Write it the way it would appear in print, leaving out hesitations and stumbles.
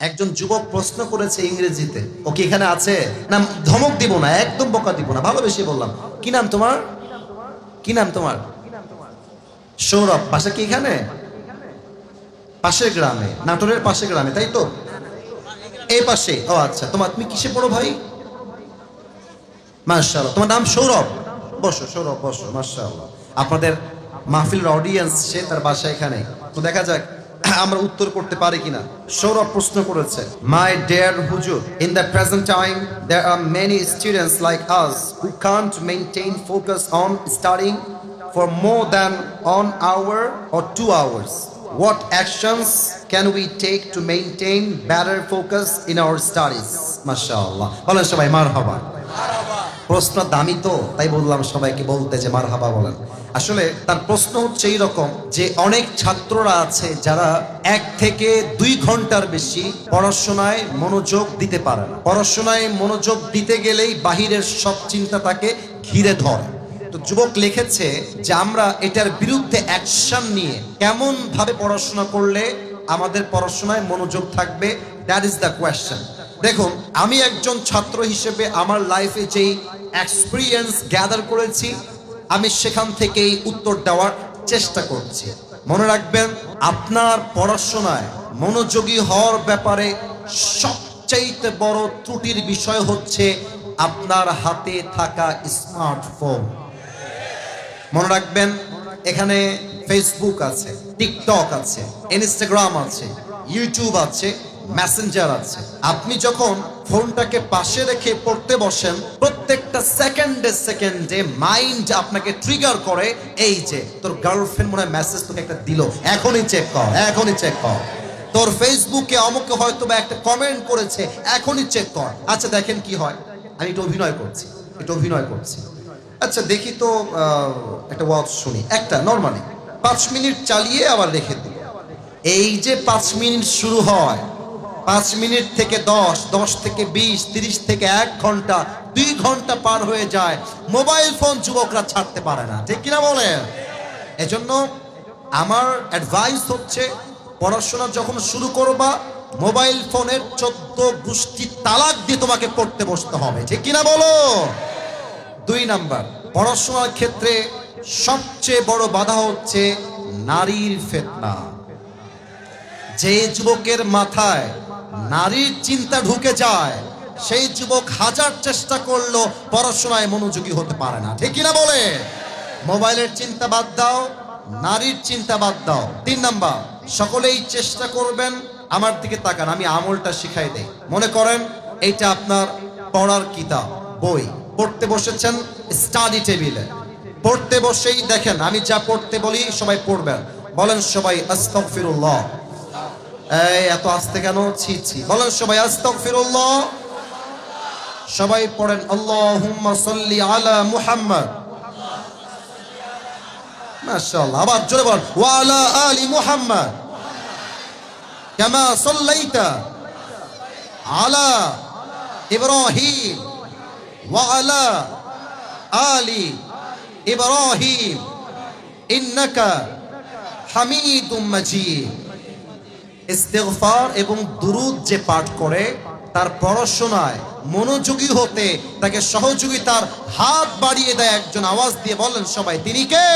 একজন যুবক প্রশ্ন করেছে ইংরেজিতে, ও কি এখানে আছে? না, ধমক দিব না, একদম বকা দিব না, ভালোবেসে বললাম, কি নাম তোমার? কি নাম তোমার? সৌরভ। বাসা কি এখানে? পাশের গ্রামে, নাটোরের পাশের গ্রামে, তাই তো? এই পাশে। ও আচ্ছা, তুমি কিসে পড়ো ভাই? মাশাআল্লাহ, তোমার নাম সৌরভ? বসো সৌরভ, বসো। মাশাআল্লাহ, আপনাদের মাহফিলের অডিয়েন্স, সে তার বাসা এখানে। তো দেখা যাক আমরা উত্তর করতে পারি কিনা। সৌরভ প্রশ্ন করেছে, মাই ডিয়ার হুজুর, in the present time there are many students like us who can't maintain focus on studying for more than 1 hour or 2 hours. What actions can we take to maintain better focus in our studies? MashaAllah. বলেন সবাই মারহাবা। প্রশ্ন দামি তো, তাই বললাম সবাইকে বলতে যে মারহাবা বলেন। আসলে তার প্রশ্ন হচ্ছে এই রকম যে অনেক ছাত্ররা আছে যারা 1 থেকে 2 ঘন্টার বেশি পড়াশোনায় মনোযোগ দিতে পারে না। পড়াশোনায় মনোযোগ দিতে গেলেই বাহিরের সব চিন্তা তাকে ঘিরে ধরে। তো যুবক লিখেছে যে আমরা এটার বিরুদ্ধে অ্যাকশন নিয়ে কেমন ভাবে পড়াশোনা করলে আমাদের পড়াশোনায় মনোযোগ থাকবে, দ্যাট ইজ দ্য কোয়েশ্চেন। দেখুন, আমি একজন ছাত্র হিসেবে আমার লাইফে যেই এক্সপিরিয়েন্স গ্যাদার করেছি, আমি সেখান থেকেই উত্তর দেওয়ার চেষ্টা করছি। মনে রাখবেন, আপনার পড়াশোনায় মনোযোগী হওয়ার ব্যাপারে সবচাইতে বড় ত্রুটির বিষয় হচ্ছে আপনার হাতে থাকা স্মার্টফোন। মনে রাখবেন, এখানে ফেসবুক আছে, টিকটক আছে, ইনস্টাগ্রাম আছে, ইউটিউব আছে, মেসেঞ্জার আছে। আপনি যখন ফোনটাকে পাশে রেখে পড়তে বসেন, প্রত্যেকটা সেকেন্ডে সেকেন্ডে মাইন্ড আপনাকে ট্রিগার করে, এই যে তোর গার্লফ্রেন্ড মনে হয় মেসেজ তোকে একটা দিল, এখনই চেক কর, এখনই চেক কর। তোর ফেসবুকে অমুকে হয়তো বা একটা কমেন্ট করেছে, এখনই চেক কর। আচ্ছা দেখেন কি হয়, আমি এটা অভিনয় করছি। আচ্ছা দেখি তো, একটা ওয়াজ শুনি, একটা নরমালি 5 মিনিট চালিয়ে আবার রেখে দিই। এই যে 5 মিনিট শুরু হয়, 5 মিনিট থেকে 10, 10 থেকে 20, 30 থেকে 1 ঘন্টা, 2 ঘন্টা পার হয়ে যায়। মোবাইল ফোন যুবকরা ছাড়তে পারে না, ঠিক কিনা বলেন? এজন্য আমার অ্যাডভাইস হচ্ছে, পড়াশোনা যখন শুরু করবা, মোবাইল ফোনের 14 গোষ্ঠী তালাক দিয়ে তোমাকে পড়তে বসতে হবে, ঠিক কিনা বলো? 2 নাম্বার, পড়াশোনার ক্ষেত্রে সবচেয়ে বড় বাধা হচ্ছে নারীর ফিতনা। যে যুবকের মাথায় নারীর চিন্তা ঢুকে যায়, সেই যুবক হাজার চেষ্টা করলো পড়াশোনায় মনোযোগী হতে পারে না, ঠিক কিনা বলে? মোবাইলের চিন্তা বাদ দাও, নারীর চিন্তা বাদ দাও। 3 নাম্বার, সকলেই চেষ্টা করবেন, আমার দিকে তাকান, আমি আমলটা শিখাই দেই। মনে করেন এইটা আপনার পড়ার কিতাব, বই, পড়তে বসেছেন স্টাডি টেবিলে, পড়তে বসেই দেখেন আমি যা পড়তে বলি সবাই পড়বেন। বলেন সবাই আস্তাগফিরুল্লাহ। এই এত আস্তে কেন? ছি। বলেন সবাই আস্তাগফিরুল্লাহ। সবাই পড়েন আল্লাহুম্মা সাল্লি আলা মুহাম্মদ। মাশাআল্লাহ, আবার জোরে বলেন ওয়া আলা আলি মুহাম্মদ কামা সাল্লাইতা আলা ইব্রাহিম ওয়া আলা আলি ইব্রাহিম ইন্নাকা হামিদুম মাজিদ। ইস্তিগফার এবং দুরূদ যে পাঠ করে, তার পড়াশোনায় মনোযোগী হতে তাকে সহযোগিতার হাত বাড়িয়ে দেয় একজন। আওয়াজ দিয়ে বলেন সবাই, তিনি কে?